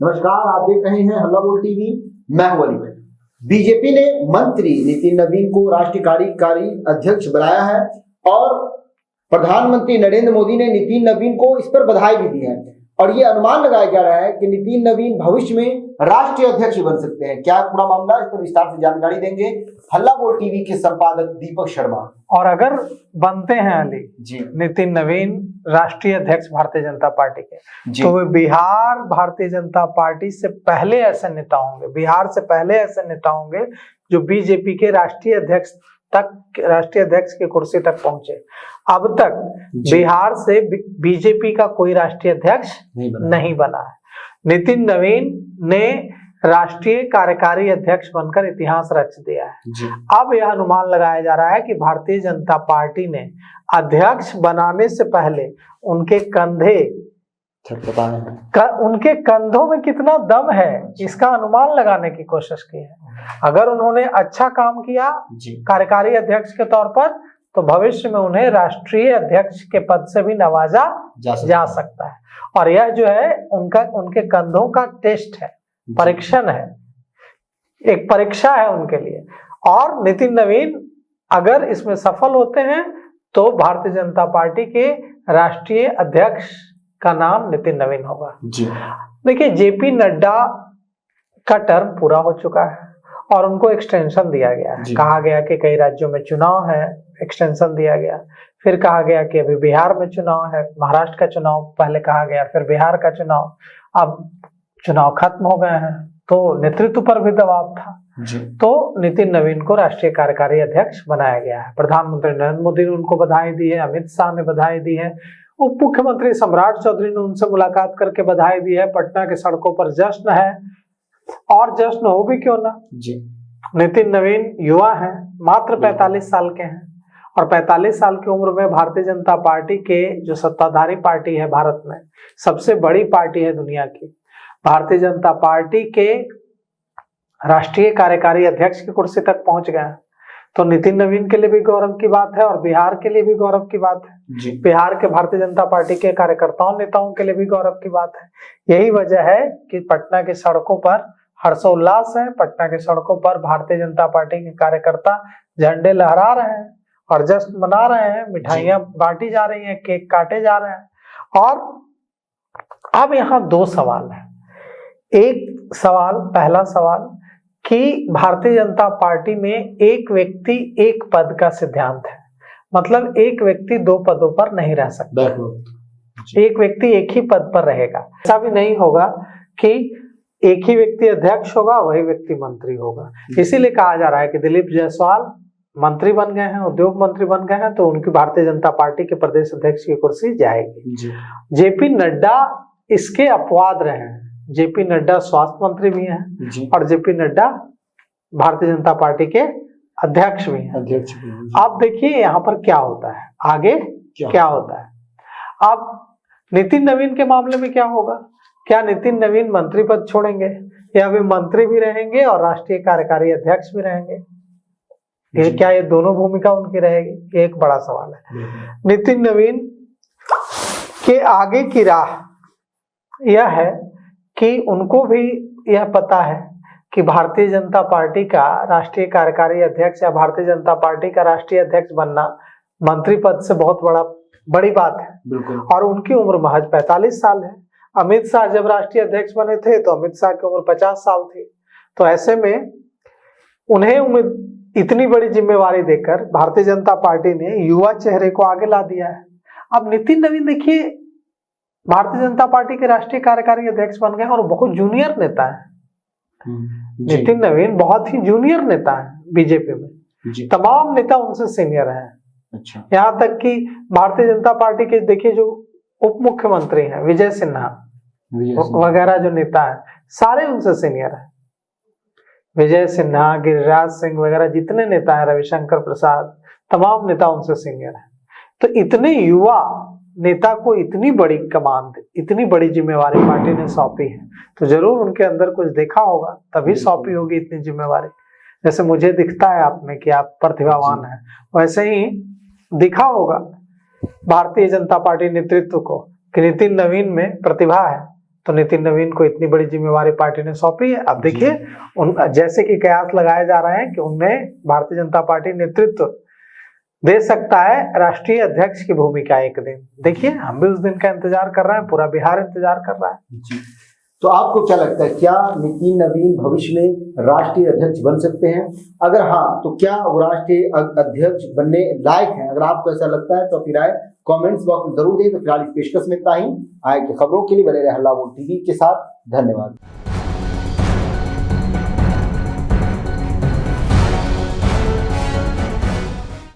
नमस्कार, आप देख रहे हैं हल्ला बोल टीवी। मैं हूं अली। बीजेपी ने मंत्री नितिन नवीन को राष्ट्रीय कार्यकारी अध्यक्ष बनाया है और प्रधानमंत्री नरेंद्र मोदी ने नितिन नवीन को इस पर बधाई भी दी है और ये अनुमान लगाया जा रहा है कि नितिन नवीन भविष्य में राष्ट्रीय अध्यक्ष बन सकते हैं। क्या पूरा मामला, इस पर विस्तार से जानकारी देंगे हल्ला बोल टीवी के संपादक दीपक शर्मा। और अगर बनते हैं अली जी नितिन नवीन राष्ट्रीय अध्यक्ष भारतीय जनता पार्टी के, जी। तो वे बिहार भारतीय जनता पार्टी से पहले ऐसे नेता होंगे, बिहार से पहले ऐसे नेता होंगे जो बीजेपी के राष्ट्रीय अध्यक्ष की कुर्सी तक पहुंचे। अब तक बिहार से बीजेपी का कोई राष्ट्रीय अध्यक्ष नहीं बना है। नितिन नवीन ने राष्ट्रीय कार्यकारी अध्यक्ष बनकर इतिहास रच दिया है। अब यह अनुमान लगाया जा रहा है कि भारतीय जनता पार्टी ने अध्यक्ष बनाने से पहले उनके उनके कंधों में कितना दम है इसका अनुमान लगाने की कोशिश की है। अगर उन्होंने अच्छा काम किया कार्यकारी अध्यक्ष के तौर पर, तो भविष्य में उन्हें राष्ट्रीय अध्यक्ष के पद से भी नवाजा जा सकता है। और यह जो है उनके कंधों का टेस्ट है, परीक्षण है, एक परीक्षा है उनके लिए। और नितिन नवीन अगर इसमें सफल होते हैं तो भारतीय जनता पार्टी के राष्ट्रीय अध्यक्ष का नाम नितिन नवीन होगा। देखिए, जेपी नड्डा का टर्म पूरा हो चुका है और उनको एक्सटेंशन दिया गया है। कहा गया कि कई राज्यों में चुनाव है, एक्सटेंशन दिया गया। फिर कहा गया कि अभी बिहार में चुनाव है, महाराष्ट्र का चुनाव पहले कहा गया, फिर बिहार का चुनाव। अब चुनाव खत्म हो गए हैं तो नेतृत्व पर भी दबाव था तो नितिन नवीन को राष्ट्रीय कार्यकारी अध्यक्ष बनाया गया है। प्रधानमंत्री नरेंद्र मोदी ने उनको बधाई दी है, अमित शाह ने बधाई दी है, उप मुख्यमंत्री सम्राट चौधरी ने उनसे मुलाकात करके बधाई दी है। पटना के सड़कों पर जश्न है और जश्न हो भी क्यों ना। नितिन नवीन युवा हैं, मात्र 45 साल के हैं और 45 साल की उम्र में भारतीय जनता पार्टी के जो सत्ताधारी पार्टी है भारत में, सबसे बड़ी पार्टी है दुनिया की, भारतीय जनता पार्टी के राष्ट्रीय कार्यकारी अध्यक्ष की कुर्सी तक पहुंच गए हैं। तो नितिन नवीन के लिए भी गौरव की बात है और बिहार के लिए भी गौरव की बात है। बिहार के भारतीय जनता पार्टी के कार्यकर्ताओं नेताओं के लिए भी गौरव की बात है। यही वजह है कि पटना की सड़कों पर हर्षोल्लास है। पटना की सड़कों पर भारतीय जनता पार्टी के कार्यकर्ता झंडे लहरा रहे हैं और जश्न मना रहे हैं, मिठाइयां बांटी जा रही हैं, केक काटे जा रहे हैं। और अब यहाँ दो सवाल है। एक सवाल, पहला सवाल कि भारतीय जनता पार्टी में एक व्यक्ति एक पद का सिद्धांत है, मतलब एक व्यक्ति दो पदों पर नहीं रह सकता, एक व्यक्ति एक ही पद पर रहेगा। ऐसा भी नहीं होगा कि एक ही व्यक्ति अध्यक्ष होगा वही व्यक्ति मंत्री होगा। इसीलिए कहा जा रहा है कि दिलीप जायसवाल मंत्री बन गए हैं, उद्योग मंत्री बन गए हैं, तो उनकी भारतीय जनता पार्टी के प्रदेश अध्यक्ष की कुर्सी जाएगी। जेपी नड्डा इसके अपवाद रहे हैं। जेपी नड्डा स्वास्थ्य मंत्री भी हैं और जेपी नड्डा भारतीय जनता पार्टी के अध्यक्ष भी हैं। आप देखिए यहाँ पर क्या होता है, आगे क्या होता है। अब नितिन नवीन के मामले में क्या होगा? क्या नितिन नवीन मंत्री पद छोड़ेंगे या वे मंत्री भी रहेंगे और राष्ट्रीय कार्यकारी अध्यक्ष भी रहेंगे? क्या ये दोनों भूमिका उनकी रहेगी? ये एक बड़ा सवाल है। नितिन नवीन के आगे की राह यह है कि उनको भी यह पता है कि भारतीय जनता पार्टी का राष्ट्रीय कार्यकारी अध्यक्ष या भारतीय जनता पार्टी का राष्ट्रीय अध्यक्ष बनना मंत्री पद से बहुत बड़ी बात है। और उनकी उम्र महज 45 साल है। अमित शाह जब राष्ट्रीय अध्यक्ष बने थे तो अमित शाह की उम्र 50 साल थी। तो ऐसे में उन्हें इतनी बड़ी जिम्मेवारी देकर भारतीय जनता पार्टी ने युवा चेहरे को आगे ला दिया है। अब नितिन नवीन देखिए, भारतीय जनता पार्टी के राष्ट्रीय कार्यकारी अध्यक्ष बन गए और बहुत जूनियर नेता है। नितिन नवीन बहुत ही जूनियर नेता है बीजेपी में। तमाम नेता उनसे सीनियर हैं। यहाँ तक कि भारतीय जनता पार्टी के देखिए जो उप मुख्यमंत्री हैं, विजय सिन्हा वगैरह जो नेता हैं, सारे उनसे सीनियर हैं। विजय सिन्हा, गिरिराज सिंह वगैरह जितने नेता हैं, रविशंकर प्रसाद, तमाम नेता उनसे सीनियर हैं। तो इतने युवा नेता को इतनी बड़ी कमान, इतनी बड़ी जिम्मेवारी पार्टी ने सौंपी है, तो जरूर उनके अंदर कुछ देखा होगा, तभी सौंपी होगी इतनी जिम्मेवारी। जैसे मुझे दिखता है आप में कि आप प्रतिभावान हैं, वैसे ही दिखा होगा भारतीय जनता पार्टी नेतृत्व को कि नितिन नवीन में प्रतिभा है तो नितिन नवीन को इतनी बड़ी जिम्मेवारी पार्टी ने सौंपी है। अब देखिए उन जैसे कि कयास लगाए जा रहे हैं कि उनमें भारतीय जनता पार्टी नेतृत्व दे सकता है राष्ट्रीय अध्यक्ष की भूमिका एक दिन। देखिए हम भी उस दिन का इंतजार कर रहे हैं, पूरा बिहार इंतजार कर रहा है जी। तो आपको क्या लगता है, क्या नितिन नवीन भविष्य में राष्ट्रीय अध्यक्ष बन सकते हैं? अगर हाँ, तो क्या वो राष्ट्रीय अध्यक्ष बनने लायक हैं? अगर आपको ऐसा लगता है तो अपनी राय कमेंट्स बॉक्स में जरूर दें। तो फिलहाल इस पेशकश में इतना ही। आगे की खबरों के लिए बने रहे हल्ला बोल टीवी के साथ। धन्यवाद।